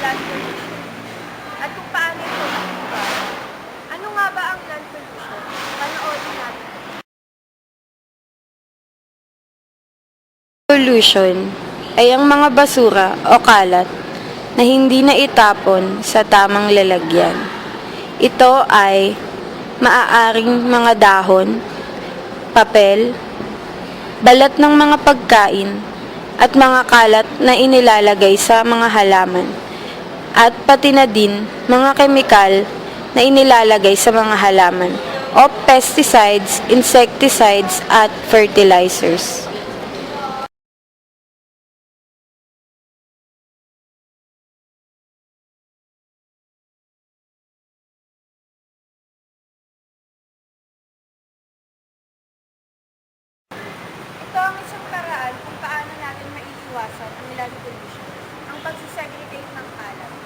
land pollution at kung paano ito naiiwasan. Ano nga ba ang land pollution? Panoorin natin. Pollution ay ang mga basura o kalat na hindi na itapon sa tamang lalagyan. Ito ay maaaring mga dahon, papel, balat ng mga pagkain, at mga kalat na inilalagay sa mga halaman, at pati na din mga kemikal na inilalagay sa mga halaman o pesticides, insecticides, at fertilizers. Ito ang isang paraan kung paano natin maiiwasan ang land pollution, ang pagsisegregate ng kalat.